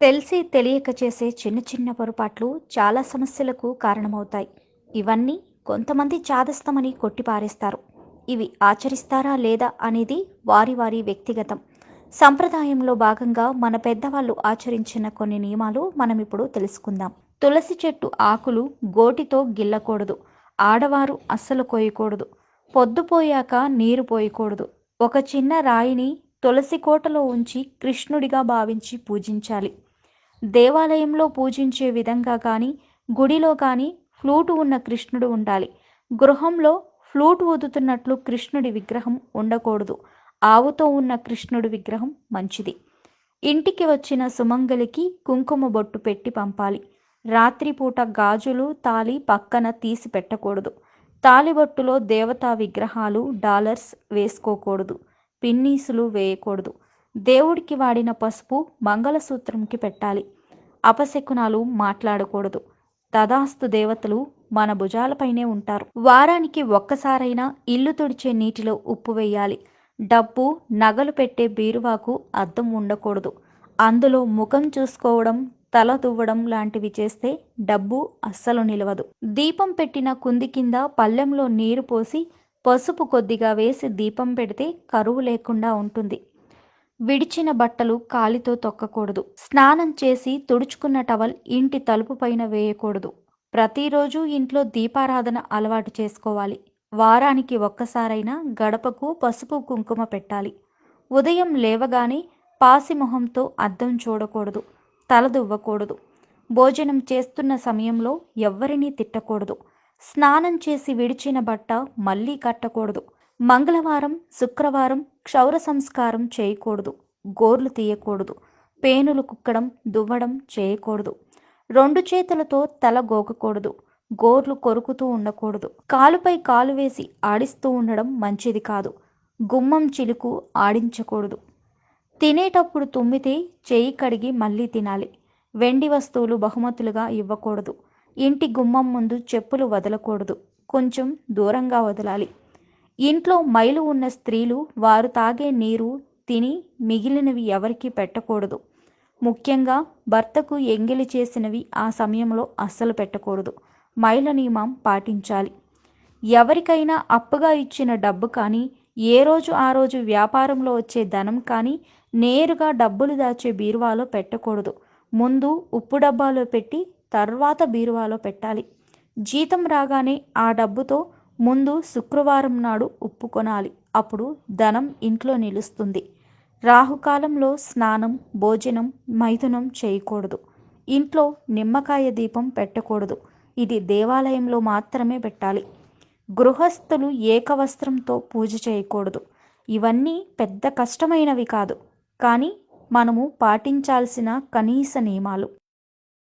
తెలిసి తెలియక చేసే చిన్న చిన్న పొరపాట్లు చాలా సమస్యలకు కారణమవుతాయి. ఇవన్నీ కొంతమంది చాదస్తమని కొట్టిపారేస్తారు. ఇవి ఆచరిస్తారా లేదా అనేది వారి వారి వ్యక్తిగతం. సంప్రదాయంలో భాగంగా మన పెద్దవాళ్ళు ఆచరించిన కొన్ని నియమాలు మనం ఇప్పుడు తెలుసుకుందాం. తులసి చెట్టు ఆకులు గోటితో గిల్లకూడదు. ఆడవారు అస్సలు కోయకూడదు. పొద్దుపోయాక నీరు పోయకూడదు. ఒక చిన్న రాయిని తులసి కోటలో ఉంచి కృష్ణుడిగా భావించి పూజించాలి. దేవాలయంలో పూజించే విధంగా కానీ, గుడిలో కానీ ఫ్లూటు ఉన్న కృష్ణుడు ఉండాలి. గృహంలో ఫ్లూటు ఊదుతున్నట్లు కృష్ణుడి విగ్రహం ఉండకూడదు. ఆవుతో ఉన్న కృష్ణుడి విగ్రహం మంచిది. ఇంటికి వచ్చిన సుమంగలికి కుంకుమ బొట్టు పెట్టి పంపాలి. రాత్రిపూట గాజులు తాళి పక్కన తీసి పెట్టకూడదు. తాళిబొట్టులో దేవతా విగ్రహాలు డాలర్స్ వేసుకోకూడదు. పిన్నీసులు వేయకూడదు. దేవుడికి వాడిన పసుపు మంగళసూత్రంకి పెట్టాలి. అపశకునాలు మాట్లాడకూడదు. తదాస్తు దేవతలు మన భుజాలపైనే ఉంటారు. వారానికి ఒక్కసారైనా ఇల్లు తుడిచే నీటిలో ఉప్పు వేయాలి. డబ్బు నగలు పెట్టే బీరువాకు అద్దం ఉండకూడదు. అందులో ముఖం చూసుకోవడం, తల దువ్వడం లాంటివి చేస్తే డబ్బు అస్సలు నిలవదు. దీపం పెట్టిన కుంది కింద పళ్ళెంలో నీరు పోసి పసుపు కొద్దిగా వేసి దీపం పెడితే కరువు లేకుండా ఉంటుంది. విడిచిన బట్టలు కాలితో తొక్కకూడదు. స్నానం చేసి తుడుచుకున్న టవల్ ఇంటి తలుపు పైన వేయకూడదు. ప్రతిరోజు ఇంట్లో దీపారాధన అలవాటు చేసుకోవాలి. వారానికి ఒక్కసారైనా గడపకు పసుపు కుంకుమ పెట్టాలి. ఉదయం లేవగానే పాసిమొహంతో అద్దం చూడకూడదు. తల దువ్వకూడదు. భోజనం చేస్తున్న సమయంలో ఎవ్వరినీ తిట్టకూడదు. స్నానం చేసి విడిచిన బట్ట మళ్ళీ కట్టకూడదు. మంగళవారం, శుక్రవారం క్షౌర సంస్కారం చేయకూడదు. గోర్లు తీయకూడదు. పేనులు కుక్కడం, దువ్వడం చేయకూడదు. 2 చేతులతో తల గోకకూడదు. గోర్లు కొరుకుతూ ఉండకూడదు. కాలుపై కాలు వేసి ఆడిస్తూ ఉండడం మంచిది కాదు. గుమ్మం చిలుకు ఆడించకూడదు. తినేటప్పుడు తుమ్మితే చేయి కడిగి మళ్ళీ తినాలి. వెండి వస్తువులు బహుమతులుగా ఇవ్వకూడదు. ఇంటి గుమ్మం ముందు చెప్పులు వదలకూడదు. కొంచెం దూరంగా వదలాలి. ఇంట్లో మైలు ఉన్న స్త్రీలు వారు తాగే నీరు తిని మిగిలినవి ఎవరికీ పెట్టకూడదు. ముఖ్యంగా భర్తకు ఎంగిలి చేసినవి ఆ సమయంలో అస్సలు పెట్టకూడదు. మైల నియమం పాటించాలి. ఎవరికైనా అప్పుగా ఇచ్చిన డబ్బు కానీ, ఏ రోజు ఆ రోజు వ్యాపారంలో వచ్చే ధనం కానీ నేరుగా డబ్బులు దాచే బీరువాలో పెట్టకూడదు. ముందు ఉప్పు డబ్బాలో పెట్టి తర్వాత బీరువాలో పెట్టాలి. జీతం రాగానే ఆ డబ్బుతో ముందు శుక్రవారం నాడు ఉప్పు కొనాలి. అప్పుడు ధనం ఇంట్లో నిలుస్తుంది. రాహుకాలంలో స్నానం, భోజనం, మైథునం చేయకూడదు. ఇంట్లో నిమ్మకాయ దీపం పెట్టకూడదు. ఇది దేవాలయంలో మాత్రమే పెట్టాలి. గృహస్థులు ఏకవస్త్రంతో పూజ చేయకూడదు. ఇవన్నీ పెద్ద కష్టమైనవి కాదు, కానీ మనము పాటించాల్సిన కనీస నియమాలు.